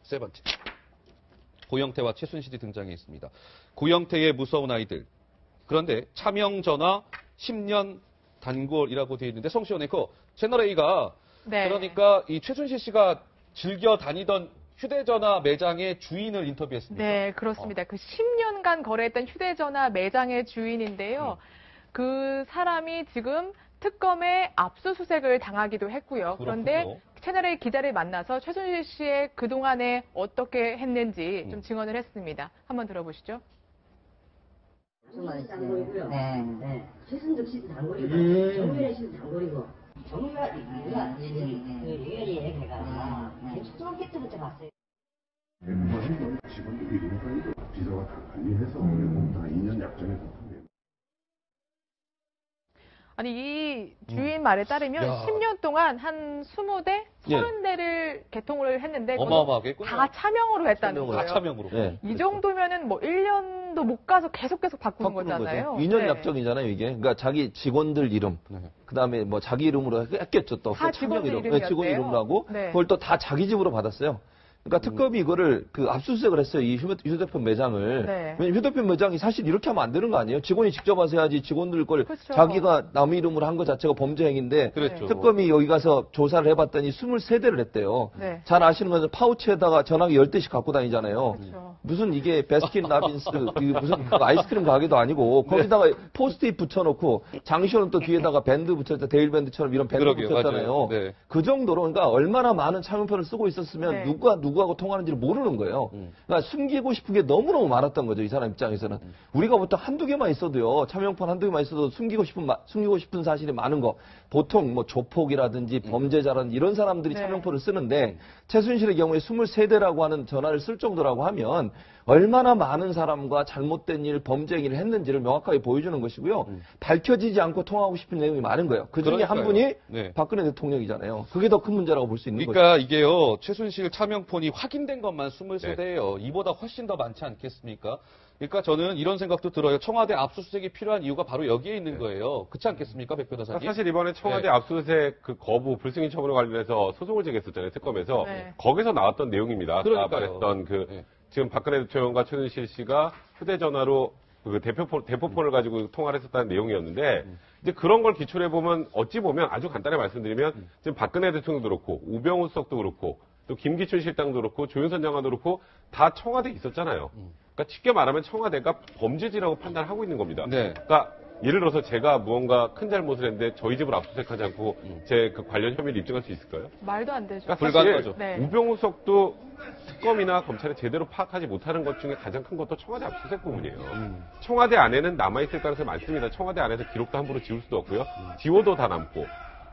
세 번째. 고영태와 최순실이 등장해 있습니다. 고영태의 무서운 아이들. 그런데 차명 전화 10년 단골이라고 되어 있는데 성시원 앵커 채널A가 네. 그러니까 이 최순실 씨가 즐겨 다니던 휴대전화 매장의 주인을 인터뷰했습니다. 네, 그렇습니다. 그 10년간 거래했던 휴대전화 매장의 주인인데요. 그 사람이 지금 특검에 압수수색을 당하기도 했고요. 그런데 그렇군요. 채널A 기자를 만나서 최순실 씨의 그동안에 어떻게 했는지 좀 증언을 했습니다. 한번 들어보시죠. 단골이고요. 네. 최순득 씨도 단골이고, 정유래 씨도 단골이고. 정유래가 유연이의 걔가 초등학교 때부터 봤어요. 직원들 이름까지도 비서가 다 관리해서 다 2년 약정에서 판매해요. 아니, 이 주인 말에 따르면 야. 10년 동안 한 20대, 예. 30대를 개통을 했는데 어마어마하겠군요. 다 차명으로 했다는 다 거예요. 차명으로. 네. 이 정도면은 뭐 1년도 못 가서 계속 바꾸는 거잖아요. 거죠. 2년 네. 약정이잖아요, 이게. 그러니까 자기 직원들 이름, 네. 그다음에 뭐 자기 이름으로 했겠죠, 또. 다 차명 직원들 이름, 이름이었대요. 직원 이름으로 하고, 네. 그걸 또 다 자기 집으로 받았어요. 그러니까 특검이 이거를 그 압수수색을 했어요, 이 휴대폰 매장을. 네. 왜냐면 휴대폰 매장이 사실 이렇게 하면 안 되는 거 아니에요? 직원이 직접 와서 해야지 직원들 걸 그렇죠. 자기가 남 이름으로 한 것 자체가 범죄 행위인데 그렇죠. 특검이 여기 가서 조사를 해봤더니 23대를 했대요. 네. 잘 아시는 것은 파우치에다가 전화기 10대씩 갖고 다니잖아요. 그렇죠. 무슨 이게 베스킨라빈스 무슨 아이스크림 가게도 아니고 거기다가 포스트잇 붙여놓고 장시호는 또 뒤에다가 밴드 붙였다 데일 밴드처럼 이런 밴드 그러게요, 붙였잖아요. 맞아요. 네. 그 정도로 그러니까 얼마나 많은 차명표를 쓰고 있었으면 네. 누가 누구하고 통하는지를 모르는 거예요. 그러니까 숨기고 싶은 게 너무너무 많았던 거죠, 이 사람 입장에서는. 우리가 보통 한두 개만 있어도요, 차명판 한두 개만 있어도 숨기고 싶은 사실이 많은 거. 보통 뭐 조폭이라든지 범죄자라든지 이런 사람들이 네. 차명표를 쓰는데 최순실의 경우에 23대라고 하는 전화를 쓸 정도라고 하면 얼마나 많은 사람과 잘못된 일, 범죄 행위를 했는지를 명확하게 보여주는 것이고요. 밝혀지지 않고 통하고 싶은 내용이 많은 거예요. 그 중에 한 분이 네. 박근혜 대통령이잖아요. 그게 더 큰 문제라고 볼 수 있는 거죠. 그러니까 이게요, 최순실 차명폰이 확인된 것만 23대예요. 이보다 훨씬 더 많지 않겠습니까? 그러니까 저는 이런 생각도 들어요. 청와대 압수수색이 필요한 이유가 바로 여기에 있는 거예요. 그렇지 않겠습니까, 백 변호사님? 사실 이번에 청와대 네. 압수수색 그 거부 불승인 처분에 관련해서 소송을 제기했었잖아요, 특검에서. 네. 거기서 나왔던 내용입니다. 아까 그러니까요. 말했던 그 네. 지금 박근혜 대통령과 최순실 씨가 휴대전화로 그 대포폰을 가지고 통화를 했었다는 내용이었는데 이제 그런 걸 기초로 해보면 어찌 보면 아주 간단히 말씀드리면 지금 박근혜 대통령도 그렇고 우병우 수석도 그렇고 또 김기춘 실장도 그렇고 조윤선 장관도 그렇고 다 청와대에 있었잖아요. 그러니까 쉽게 말하면 청와대가 범죄지라고 판단을 하고 있는 겁니다. 네. 그러니까 예를 들어서 제가 무언가 큰 잘못을 했는데 저희 집을 압수수색하지 않고 제 그 관련 혐의를 입증할 수 있을까요? 말도 안 되죠. 그러니까 불가능하죠. 사실 네. 우병우 수석도 특검이나 검찰이 제대로 파악하지 못하는 것 중에 가장 큰 것도 청와대 압수수색 부분이에요. 청와대 안에는 남아있을 가능성이 많습니다. 청와대 안에서 기록도 함부로 지울 수도 없고요. 지워도 다 남고.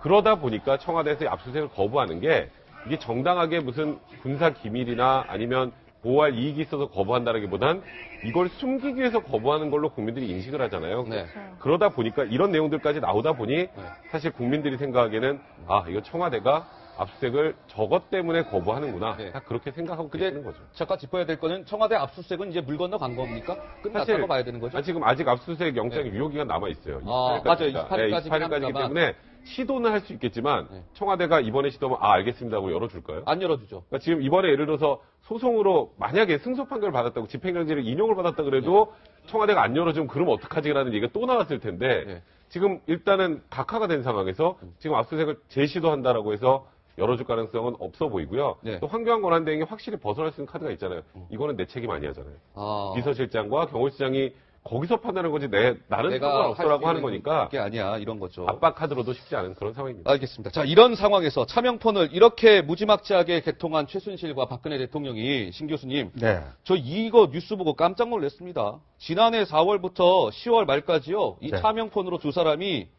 그러다 보니까 청와대에서 압수수색을 거부하는 게 이게 정당하게 무슨 군사 기밀이나 아니면 보호할 이익이 있어서 거부한다라기보단 이걸 숨기기 위해서 거부하는 걸로 국민들이 인식을 하잖아요. 네. 그러다 보니까 이런 내용들까지 나오다 보니 사실 국민들이 생각하기에는 아 이거 청와대가 압수수색을 저것 때문에 거부하는구나. 네. 다 그렇게 생각하고 근데 계시는 거죠. 잠깐 짚어야 될 거는 청와대 압수수색은 이제 물 건너 간 겁니까? 끝났다고 봐야 되는 거죠? 지금 아직 압수수색 영장이 유효기간 남아 있어요. 아, 맞아요. 28일까지입니다만. 28일까지이기 때문에 시도는 할 수 있겠지만 네. 청와대가 이번에 시도하면 알겠습니다 하고 열어줄까요? 안 열어주죠. 그러니까 지금 이번에 예를 들어서 소송으로 만약에 승소 판결을 받았다고 집행정지를 인용을 받았다 그래도 청와대가 안 열어주면 그럼 어떡하지라는 얘기가 또 나왔을 텐데 네. 지금 일단은 각하가 된 상황에서 지금 압수수색을 재시도한다라고 해서 열어줄 가능성은 없어 보이고요. 네. 또 황교안 권한대행이 확실히 벗어날 수 있는 카드가 있잖아요. 이거는 내 책임 아니하잖아요. 아. 비서실장과 경호실장이 거기서 판단하는 거지 나는 내가 상관없더라고 할수 하는 있는 거니까 게 아니야 이런 거죠. 압박 카드로도 쉽지 않은 그런 상황입니다. 알겠습니다. 자, 이런 상황에서 차명폰을 이렇게 무지막지하게 개통한 최순실과 박근혜 대통령이 신 교수님, 네. 저 이거 뉴스 보고 깜짝 놀랐습니다. 지난해 4월부터 10월 말까지요. 이 네. 차명폰으로 두 사람이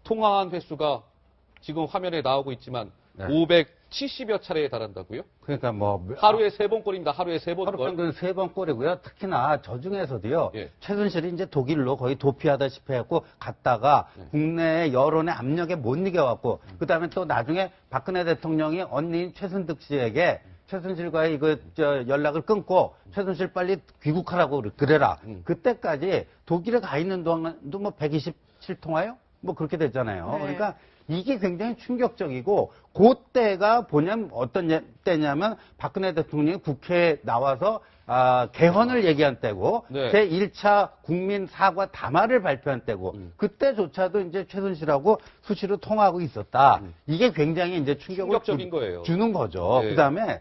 통화한 횟수가 지금 화면에 나오고 있지만 네. 570여 차례에 달한다고요? 그러니까 뭐 하루에 3번꼴입니다. 하루에 3번꼴. 하루 평균 3번꼴이고요. 특히나 저 중에서도요. 예. 최순실이 이제 독일로 거의 도피하다시피 해갖고 갔다가 국내 여론의 압력에 못 이겨갖고 그다음에 또 나중에 박근혜 대통령이 언니인 최순득 씨에게 최순실과의 연락을 끊고 최순실 빨리 귀국하라고 그래라. 그때까지 독일에 가 있는 동안도 뭐 127통화요? 뭐 그렇게 됐잖아요. 네. 그러니까 이게 굉장히 충격적이고 그때가 뭐냐면 어떤 때냐면 박근혜 대통령이 국회에 나와서 개헌을 얘기한 때고 네. 제1차 국민 사과 담화를 발표한 때고 그때조차도 이제 최순실하고 수시로 통화하고 있었다. 이게 굉장히 이제 충격적인 거예요. 주는 거죠. 네. 그다음에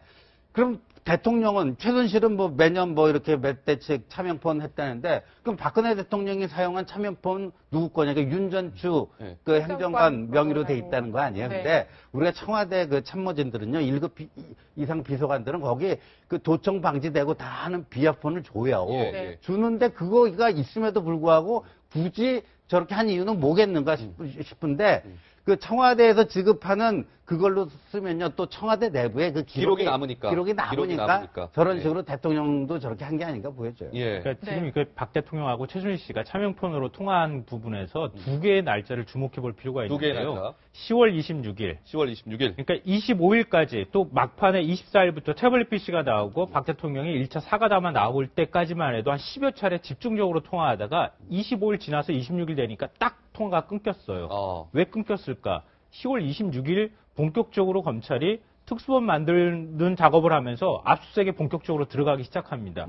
그럼 대통령은 최순실은 뭐 매년 뭐 이렇게 몇 대씩 참여폰 했다는데 그럼 박근혜 대통령이 사용한 참여폰 누구 거냐? 그 윤전추 네. 그 행정관 명의로 돼 거라고. 있다는 거 아니에요? 네. 근데 우리가 청와대 그 참모진들은요 1급 이상 비서관들은 거기 그 도청 방지되고 다 하는 비아폰을 줘요. 예, 네. 주는데 그거가 있음에도 불구하고 굳이 저렇게 한 이유는 뭐겠는가 싶은데 그 청와대에서 지급하는 그걸로 쓰면요 또 청와대 내부에 그 기록이 남으니까. 기록이 남으니까 저런 네. 식으로 대통령도 저렇게 한 게 아닌가 보여져요. 예. 그러니까 지금 네. 그 박 대통령하고 최순실 씨가 차명폰으로 통화한 부분에서 두 개의 날짜를 주목해 볼 필요가 두 개의 있는데요. 날짜. 10월 26일. 10월 26일. 그러니까 25일까지 또 막판에 24일부터 태블릿 PC가 나오고 박 대통령이 1차 사과담화 나올 때까지만 해도 한 10여 차례 집중적으로 통화하다가 25일 지나서 26일 되니까 딱 통화가 끊겼어요. 왜 끊겼을까? 10월 26일 본격적으로 검찰이 특수본 만드는 작업을 하면서 압수수색에 본격적으로 들어가기 시작합니다.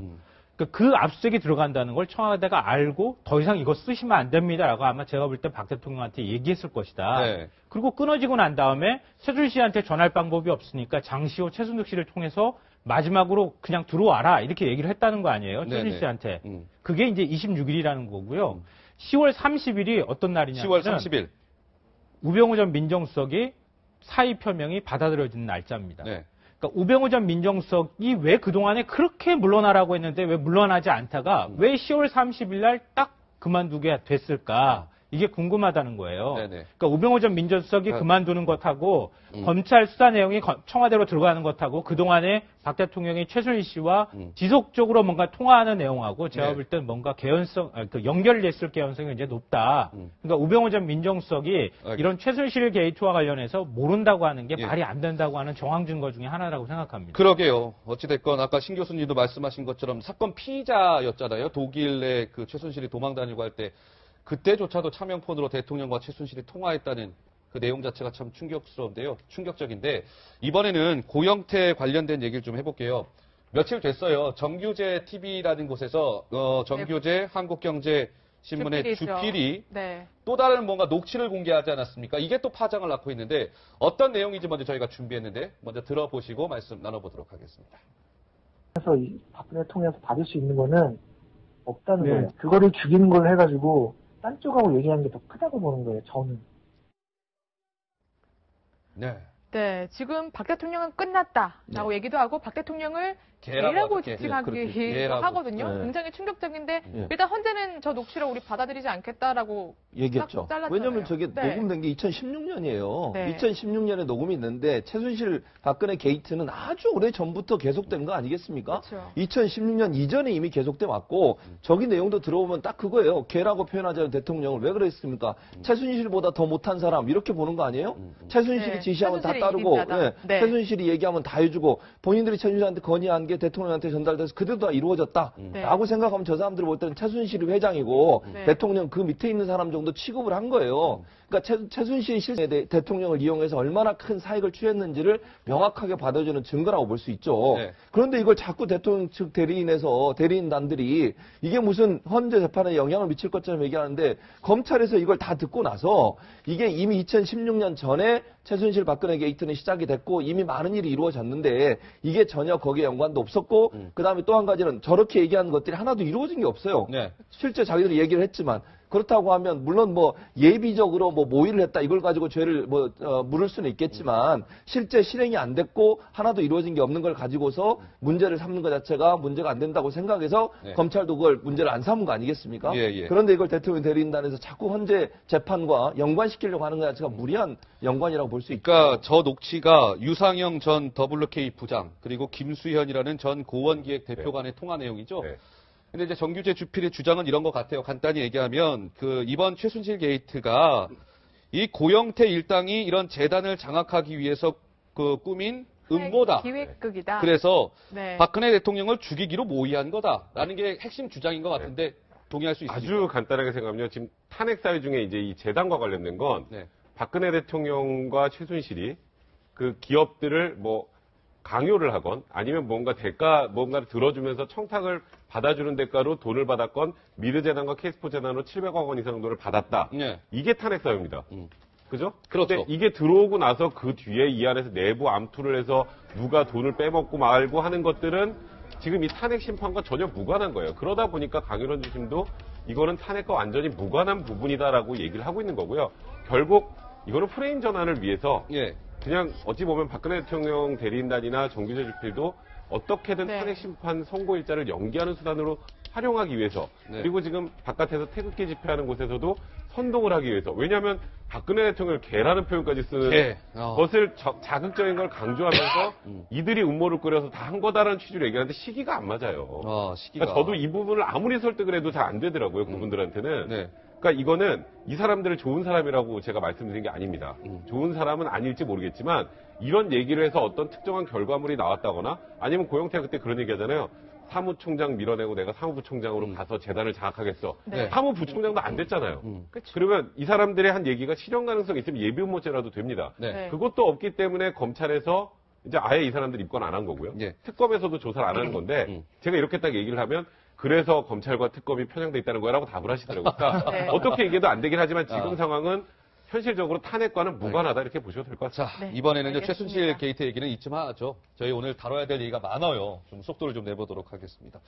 그러니까 그 압수수색이 들어간다는 걸 청와대가 알고 더 이상 이거 쓰시면 안 됩니다라고 아마 제가 볼 때 박 대통령한테 얘기했을 것이다. 네. 그리고 끊어지고 난 다음에 최순실 씨한테 전할 방법이 없으니까 장시호, 최순득 씨를 통해서 마지막으로 그냥 들어와라 이렇게 얘기를 했다는 거 아니에요? 네네. 최순실 씨한테. 그게 이제 26일이라는 거고요. 10월 30일이 어떤 날이냐면 10월 30일. 우병우 전 민정수석이 사의 표명이 받아들여지는 날짜입니다. 네. 그러니까 우병우 전 민정수석이 왜 그동안에 그렇게 물러나라고 했는데 왜 물러나지 않다가 왜 10월 30일 날 딱 그만두게 됐을까? 이게 궁금하다는 거예요. 네네. 그러니까 우병우 전 민정수석이 그만두는 것하고 검찰 수사 내용이 청와대로 들어가는 것하고 그동안에 박 대통령이 최순실 씨와 지속적으로 뭔가 통화하는 내용하고 제가 네. 볼 때는 뭔가 개연성, 연결이 됐을 개연성이 이제 높다. 그러니까 우병우 전 민정수석이 이런 최순실 게이트와 관련해서 모른다고 하는 게 예. 말이 안 된다고 하는 정황 증거 중에 하나라고 생각합니다. 그러게요. 어찌됐건 아까 신 교수님도 말씀하신 것처럼 사건 피의자였잖아요. 독일에 그 최순실이 도망 다니고 할 때 그때조차도 차명폰으로 대통령과 최순실이 통화했다는 그 내용 자체가 참 충격스러운데요. 충격적인데 이번에는 고영태 관련된 얘기를 좀 해볼게요. 며칠 됐어요. 정규제 TV라는 곳에서 정규제 한국경제신문의 주필이 네. 또 다른 뭔가 녹취를 공개하지 않았습니까? 이게 또 파장을 낳고 있는데 어떤 내용인지 먼저 저희가 준비했는데 먼저 들어보시고 말씀 나눠보도록 하겠습니다. 그래서 이 박근혜 통해서 받을 수 있는 거는 없다는 네. 거예요. 그거를 죽이는 걸로 해가지고 딴 쪽하고 얘기하는 게 더 크다고 보는 거예요. 저는. 네. 네, 지금 박 대통령은 끝났다라고 얘기도 하고 박 대통령을 개라고 어떻게, 지칭하기도 개라고. 하거든요. 네. 굉장히 충격적인데 네. 일단 헌재는 저 녹취를 우리 받아들이지 않겠다라고 얘기했죠. 딱 잘랐잖아요. 왜냐하면 저게 네. 녹음된 게 2016년이에요. 네. 2016년에 녹음이 있는데 최순실 박근혜 게이트는 아주 오래 전부터 계속된 거 아니겠습니까? 그렇죠. 2016년 이전에 이미 계속돼 왔고 저기 내용도 들어보면 딱 그거예요. 개라고 표현하자면 대통령을 왜 그랬습니까? 최순실보다 더 못한 사람 이렇게 보는 거 아니에요? 최순실이 네. 지시하면 다 최순실이 따르고 이긴자다. 네. 네. 최순실이 얘기하면 다 해주고 본인들이 최순실한테 건의한 게 대통령한테 전달돼서 그대로 다 이루어졌다라고 생각하면 저 사람들이 볼 때는 최순실이 회장이고 네. 대통령 그 밑에 있는 사람 정도 취급을 한 거예요. 그러니까 최순실이 실제 대통령을 이용해서 얼마나 큰 사익을 취했는지를 명확하게 받아주는 증거라고 볼 수 있죠. 네. 그런데 이걸 자꾸 대통령 측 대리인단들이 이게 무슨 헌재 재판에 영향을 미칠 것처럼 얘기하는데 검찰에서 이걸 다 듣고 나서 이게 이미 2016년 전에 최순실 박근혜 게이트는 시작이 됐고 이미 많은 일이 이루어졌는데 이게 전혀 거기에 연관도 없었고 그다음에 또 한 가지는 저렇게 얘기하는 것들이 하나도 이루어진 게 없어요. 네. 실제 자기들이 얘기를 했지만 그렇다고 하면 물론 뭐 예비적으로 뭐 모의를 했다 이걸 가지고 죄를 물을 수는 있겠지만 실제 실행이 안 됐고 하나도 이루어진 게 없는 걸 가지고서 문제를 삼는 것 자체가 문제가 안 된다고 생각해서 네. 검찰도 그걸 문제를 안 삼은 거 아니겠습니까? 예, 예. 그런데 이걸 대통령 대리인단에서 자꾸 헌재 재판과 연관시키려고 하는 것 자체가 무리한 연관이라고 볼 수 있죠. 그러니까 저 녹취가 유상영 전 WK 부장 그리고 김수현이라는 전 고원기획 대표 간의 통화 내용이죠. 네. 근데 이제 정규재 주필의 주장은 이런 것 같아요. 간단히 얘기하면 그 이번 최순실 게이트가 이 고영태 일당이 이런 재단을 장악하기 위해서 그 꾸민 음모다. 기획극이다. 그래서 네. 박근혜 대통령을 죽이기로 모의한 거다라는 게 핵심 주장인 것 같은데 동의할 수 있습니까? 아주 간단하게 생각하면요. 지금 탄핵 사유 중에 이제 이 재단과 관련된 건 네. 박근혜 대통령과 최순실이 그 기업들을 뭐 강요를 하건 아니면 뭔가를 들어주면서 청탁을 받아주는 대가로 돈을 받았건 미르재단과 케이스포재단으로 700억 원 이상 돈을 받았다. 네. 이게 탄핵 사유입니다. 그죠? 그렇죠. 근데 이게 들어오고 나서 그 뒤에 이 안에서 내부 암투를 해서 누가 돈을 빼먹고 말고 하는 것들은 지금 이 탄핵 심판과 전혀 무관한 거예요. 그러다 보니까 강윤원 주심도 이거는 탄핵과 완전히 무관한 부분이다라고 얘기를 하고 있는 거고요. 결국 이거는 프레임 전환을 위해서 예. 그냥 어찌 보면 박근혜 대통령 대리인단이나 정규재 집필도 어떻게든 네. 탄핵 심판 선고일자를 연기하는 수단으로 활용하기 위해서 네. 그리고 지금 바깥에서 태극기 집회하는 곳에서도 선동을 하기 위해서 왜냐하면 박근혜 대통령을 개라는 표현까지 쓰는 개. 것을 자극적인 걸 강조하면서 이들이 음모를 꾸려서 다 한 거다라는 취지로 얘기하는데 시기가 안 맞아요. 시기가. 그러니까 저도 이 부분을 아무리 설득을 해도 잘 안 되더라고요. 그분들한테는. 네. 그러니까 이거는 이 사람들을 좋은 사람이라고 제가 말씀드린 게 아닙니다. 좋은 사람은 아닐지 모르겠지만 이런 얘기를 해서 어떤 특정한 결과물이 나왔다거나 아니면 고영태가 그때 그런 얘기 하잖아요. 사무총장 밀어내고 내가 사무부총장으로 가서 재단을 장악하겠어. 네. 사무부총장도 안 됐잖아요. 그쵸. 그러면 이 사람들의 한 얘기가 실현 가능성이 있으면 예비음모죄라도 됩니다. 네. 네. 그것도 없기 때문에 검찰에서 이제 아예 이 사람들 입건 안 한 거고요. 예. 특검에서도 조사를 안 하는 건데 제가 이렇게 딱 얘기를 하면 그래서 검찰과 특검이 편향돼 있다는 거라고 답을 하시더라고요. 그러니까 네. 어떻게 얘기해도 안 되긴 하지만 지금 상황은 현실적으로 탄핵과는 무관하다 이렇게 보셔도 될 것 같습니다. 자, 네, 이번에는 이제 알겠습니다. 최순실 게이트 얘기는 이쯤 하죠. 저희 오늘 다뤄야 될 얘기가 많아요. 좀 속도를 좀 내보도록 하겠습니다.